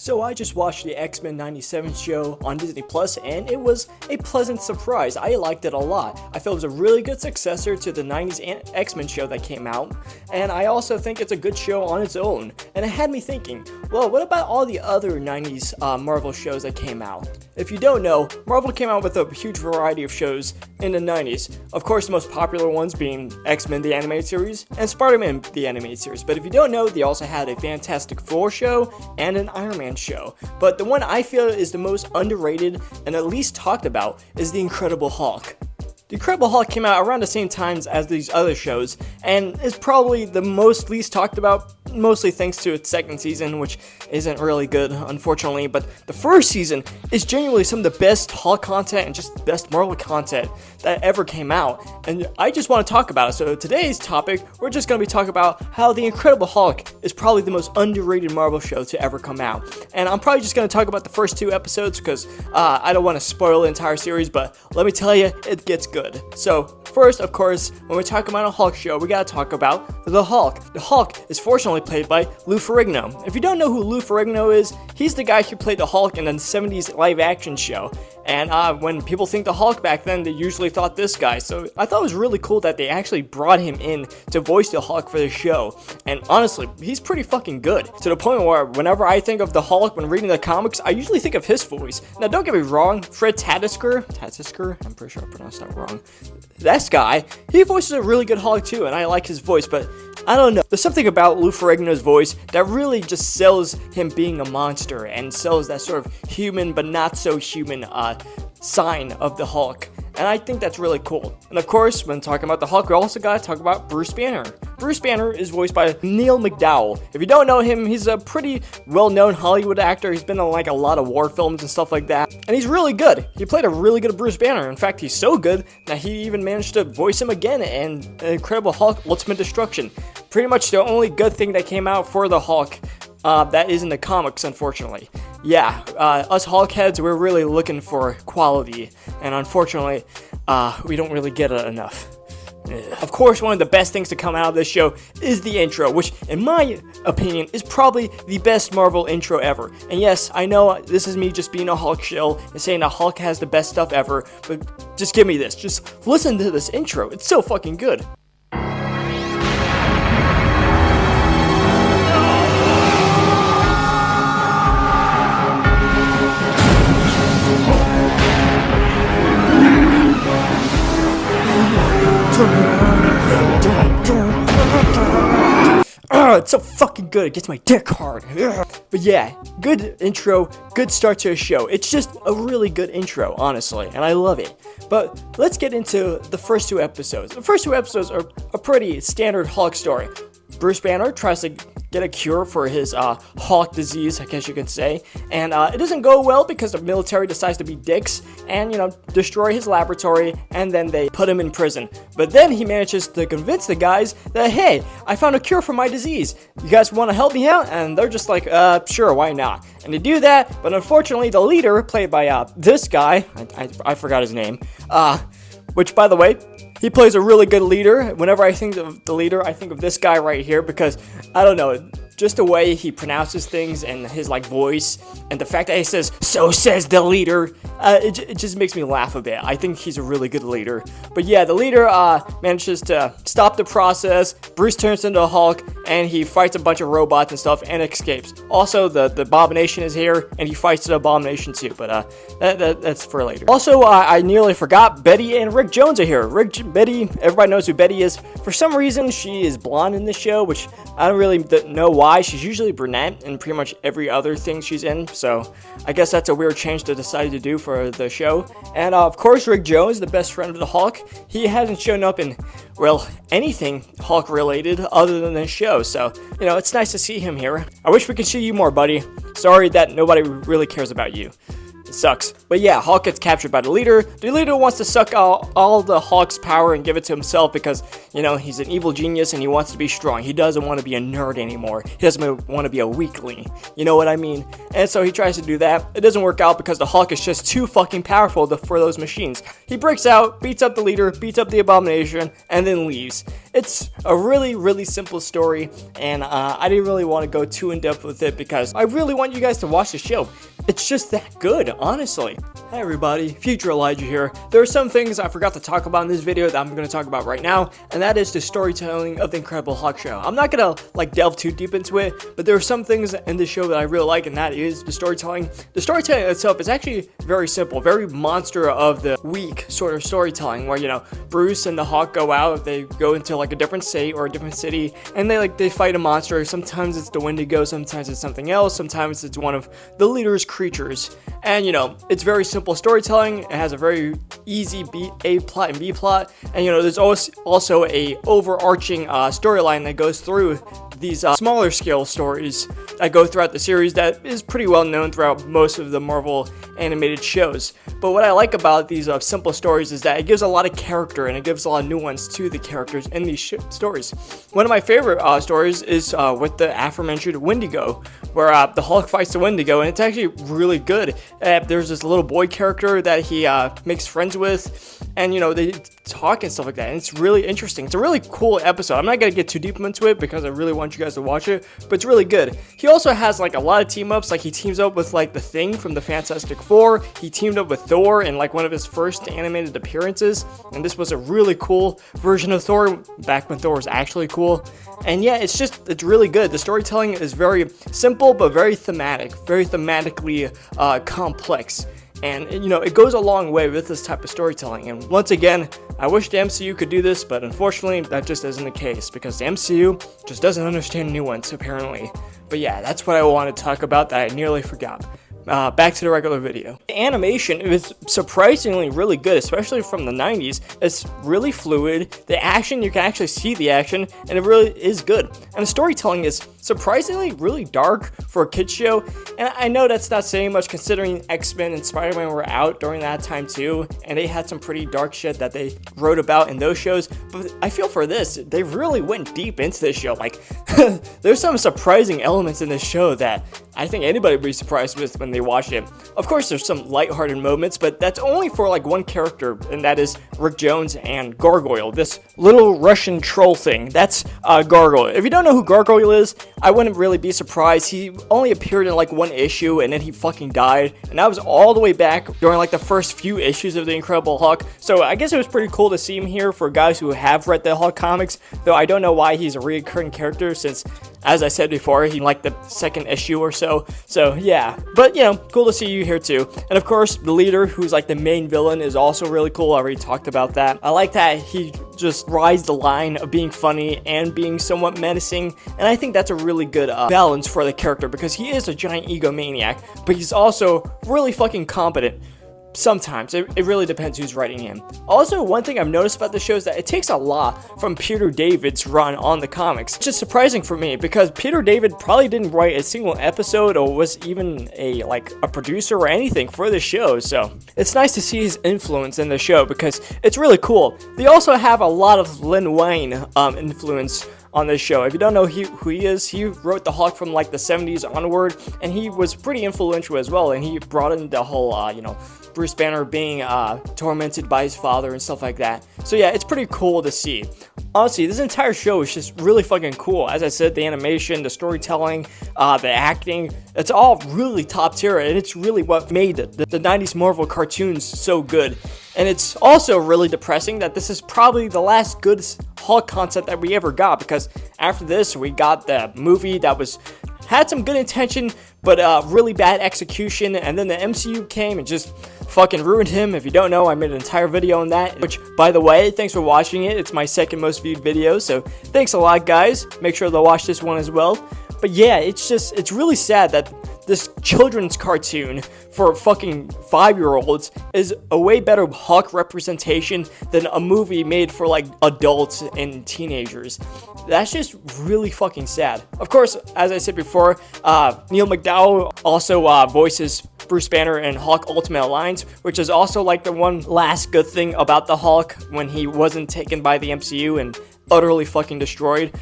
So I just watched the X-Men 97 show on Disney Plus, and it was a pleasant surprise. I liked it a lot. I felt it was a really good successor to the 90s X-Men show that came out, and I also think it's a good show on its own. And it had me thinking, well, what about all the other 90s Marvel shows that came out? If you don't know, Marvel came out with a huge variety of shows in the 90s. Of course, the most popular ones being X-Men the animated series and Spider-Man the animated series. But if you don't know, they also had a Fantastic Four show and an Iron Man show. But the one I feel is the most underrated and at least talked about is The Incredible Hulk. The Incredible Hulk came out around the same times as these other shows, and is probably the most least talked about, mostly thanks to its second season, which isn't really good, unfortunately. But the first season is genuinely some of the best Hulk content and just best Marvel content that ever came out, and I just want to talk about it. So today's topic, we're just going to be talking about how The Incredible Hulk is probably the most underrated Marvel show to ever come out. And I'm probably just going to talk about the first two episodes because I don't want to spoil the entire series, but let me tell you, it gets good. So first, of course, when we talk about a Hulk show, we gotta talk about the Hulk. The Hulk is fortunately played by Lou Ferrigno. If you don't know who Lou Ferrigno is, he's the guy who played the Hulk in the 70s live-action show. And when people think the Hulk back then, they usually thought this guy. So I thought it was really cool that they actually brought him in to voice the Hulk for the show. And honestly, he's pretty fucking good. To the point where whenever I think of the Hulk when reading the comics, I usually think of his voice. Now don't get me wrong, Fred Tatasciore, I'm pretty sure I pronounced that wrong. This guy, he voices a really good Hulk too, and I like his voice, but I don't know. There's something about Lou Ferrigno's voice that really just sells him being a monster and sells that sort of human but not so human sign of the Hulk. And I think that's really cool. And of course, when talking about the Hulk, we also gotta talk about Bruce Banner. Bruce Banner is voiced by Neil McDowell. If you don't know him, he's a pretty well-known Hollywood actor. He's been in like a lot of war films and stuff like that. And he's really good. He played a really good Bruce Banner. In fact, he's so good that he even managed to voice him again in Incredible Hulk Ultimate Destruction. Pretty much the only good thing that came out for the Hulk that is in the comics, unfortunately. Yeah, us Hulk heads, we're really looking for quality, and unfortunately, we don't really get it enough. Of course, one of the best things to come out of this show is the intro, which, in my opinion, is probably the best Marvel intro ever. And yes, I know this is me just being a Hulk shill and saying that Hulk has the best stuff ever, but just give me this. Just listen to this intro. It's so fucking good. It's so fucking good, it gets my dick hard. But yeah, good intro, good start to a show. It's just a really good intro, honestly, and I love it. But let's get into the first two episodes. The first two episodes are a pretty standard Hulk story. Bruce Banner tries to get a cure for his Hulk disease, I guess you could say, and it doesn't go well because the military decides to be dicks and, destroy his laboratory, and then they put him in prison. But then he manages to convince the guys that, hey, I found a cure for my disease. You guys want to help me out? And they're just like, sure, why not? And they do that, but unfortunately, the leader, played by this guy, I forgot his name, which, by the way, he plays a really good leader. Whenever I think of the leader, I think of this guy right here because, I don't know, just the way he pronounces things and his, voice, and the fact that he says, "So says the leader," it just makes me laugh a bit. I think he's a really good leader. But yeah, the leader manages to stop the process. Bruce turns into a Hulk, and he fights a bunch of robots and stuff, and escapes. Also, the Abomination is here, and he fights the Abomination too, but that's for later. Also, I nearly forgot, Betty and Rick Jones are here. Betty, everybody knows who Betty is. For some reason, she is blonde in this show, which I don't really know why. She's usually brunette in pretty much every other thing she's in, so I guess that's a weird change they decided to do for the show. And of course, Rick Jones, the best friend of the Hulk, he hasn't shown up in, well, anything Hulk related other than this show, so, it's nice to see him here. I wish we could see you more, buddy. Sorry that nobody really cares about you. It sucks. But yeah, Hulk gets captured by the leader. The leader wants to suck all the Hulk's power and give it to himself because, you know, he's an evil genius and he wants to be strong. He doesn't want to be a nerd anymore. He doesn't want to be a weakling. You know what I mean? And so he tries to do that. It doesn't work out because the Hulk is just too fucking powerful for those machines. He breaks out, beats up the leader, beats up the Abomination, and then leaves. It's a really, really simple story, and I didn't really want to go too in-depth with it because I really want you guys to watch the show. It's just that good, honestly. Hey everybody, Future Elijah here. There are some things I forgot to talk about in this video that I'm going to talk about right now, and that is the storytelling of the Incredible Hulk show. I'm not going to delve too deep into it, but there are some things in this show that I really like, and that is the storytelling. The storytelling itself is actually very simple, very monster of the week sort of storytelling, where, you know, Bruce and the Hulk go out, they go into like a different state or a different city, and they fight a monster. Sometimes it's the Wendigo, sometimes it's something else, sometimes it's one of the leader's creatures. And, you know, it's very simple storytelling. It has a very easy A plot and B plot, and, you know, there's also a overarching storyline that goes through these smaller scale stories that go throughout the series that is pretty well known throughout most of the Marvel animated shows. But what I like about these simple stories is that it gives a lot of character and it gives a lot of nuance to the characters in these stories. One of my favorite stories is with the aforementioned Wendigo, where the Hulk fights the Wendigo, and it's actually really good. There's this little boy character that he makes friends with, and, you know, they talk and stuff like that, and it's really interesting. It's a really cool episode. I'm not going to get too deep into it because I really want you guys to watch it, but it's really good. He also has like a lot of team ups. Like, he teams up with like the Thing from the Fantastic Four. He teamed up with Thor in like one of his first animated appearances, and this was a really cool version of Thor back when Thor was actually cool. And yeah, it's really good. The storytelling is very simple but very thematic, very thematically complex. And, you know, it goes a long way with this type of storytelling. And once again, I wish the MCU could do this, but unfortunately, that just isn't the case because the MCU just doesn't understand nuance, apparently. But yeah, that's what I want to talk about that I nearly forgot. Back to the regular video. The animation is surprisingly really good, especially from the 90s. It's really fluid. The action, you can actually see the action, and it really is good. And the storytelling is surprisingly really dark for a kids show. And I know that's not saying much considering X-Men and Spider-Man were out during that time too, and they had some pretty dark shit that they wrote about in those shows. But I feel for this, they really went deep into this show. Like, there's some surprising elements in this show that I think anybody would be surprised with when they watch it. Of course, there's some lighthearted moments, but that's only for like one character, and that is Rick Jones and Gargoyle, this little Russian troll thing. That's Gargoyle. If you don't know who Gargoyle is, I wouldn't really be surprised. He only appeared in like one issue, and then he fucking died, and that was all the way back during like the first few issues of the Incredible Hulk. So I guess it was pretty cool to see him here for guys who have read the Hulk comics, though I don't know why he's a recurring character since, as I said before, he liked the second issue or so. So yeah, but you know, cool to see you here too. And of course, the leader, who's like the main villain, is also really cool. I already talked about that. I like that he just rides the line of being funny and being somewhat menacing, and I think that's a really good balance for the character because he is a giant egomaniac, but he's also really fucking competent. Sometimes. It really depends who's writing him. Also, one thing I've noticed about the show is that it takes a lot from Peter David's run on the comics, which is surprising for me because Peter David probably didn't write a single episode or was even a producer or anything for the show. So it's nice to see his influence in the show because it's really cool. They also have a lot of Lin Wayne influence on this show. If you don't know who he is, he wrote the Hulk from like the 70s onward, and he was pretty influential as well, and he brought in the whole, you know, Bruce Banner being tormented by his father and stuff like that. So yeah, it's pretty cool to see. Honestly, this entire show is just really fucking cool. As I said, the animation, the storytelling, the acting, it's all really top tier, and it's really what made the 90s Marvel cartoons so good. And it's also really depressing that this is probably the last good Hulk concept that we ever got, because after this, we got the movie that had some good intention, but really bad execution, and then the MCU came and just fucking ruined him. If you don't know, I made an entire video on that, which, by the way, thanks for watching it. It's my second most viewed video, so thanks a lot, guys. Make sure to watch this one as well. But yeah, it's really sad that this children's cartoon for fucking 5-year-olds is a way better Hulk representation than a movie made for like adults and teenagers. That's just really fucking sad. Of course, as I said before, Neil McDowell also voices Bruce Banner and Hulk Ultimate Alliance, which is also like the one last good thing about the Hulk when he wasn't taken by the MCU and utterly fucking destroyed.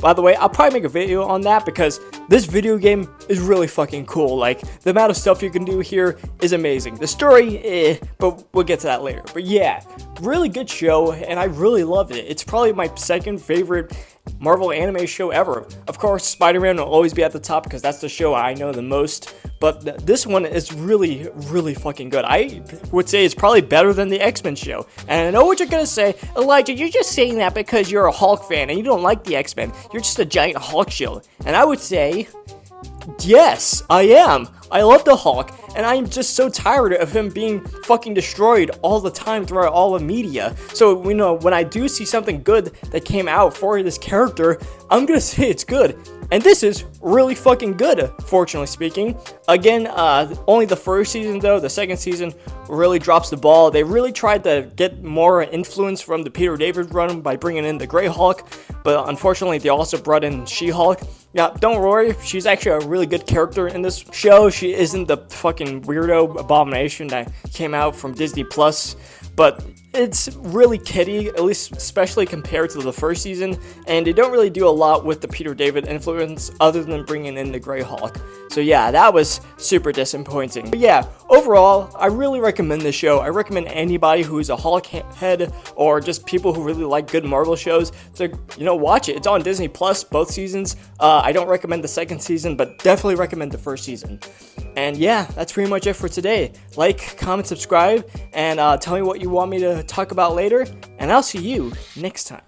By the way, I'll probably make a video on that because this video game is really fucking cool. Like, the amount of stuff you can do here is amazing. The story, but we'll get to that later. But yeah, really good show, and I really loved it. It's probably my second favorite Marvel anime show ever. Of course, Spider-Man will always be at the top because that's the show I know the most. But this one is really, really fucking good. I would say it's probably better than the X-Men show. And I know what you're gonna say, Elijah, you're just saying that because you're a Hulk fan and you don't like the X-Men. You're just a giant Hulk shill. And I would say, yes, I am. I love the Hulk, and I'm just so tired of him being fucking destroyed all the time throughout all the media. So, you know, when I do see something good that came out for this character, I'm gonna say it's good. And this is really fucking good, fortunately speaking. Again, only the first season though. The second season really drops the ball. They really tried to get more influence from the Peter David run by bringing in the Grey Hulk, but unfortunately they also brought in She-Hulk. Now, don't worry, she's actually a really good character in this show. She isn't the fucking weirdo abomination that came out from Disney Plus, but it's really kiddie, at least especially compared to the first season, and they don't really do a lot with the Peter David influence other than bringing in the Grey Hulk. So yeah, that was super disappointing. But yeah, overall, I really recommend this show. I recommend anybody who's a Hulk head or just people who really like good Marvel shows to, you know, watch it. It's on Disney Plus, both seasons. I don't recommend the second season, but definitely recommend the first season. And yeah, that's pretty much it for today. Like, comment, subscribe, and tell me what you want me to talk about later, and I'll see you next time.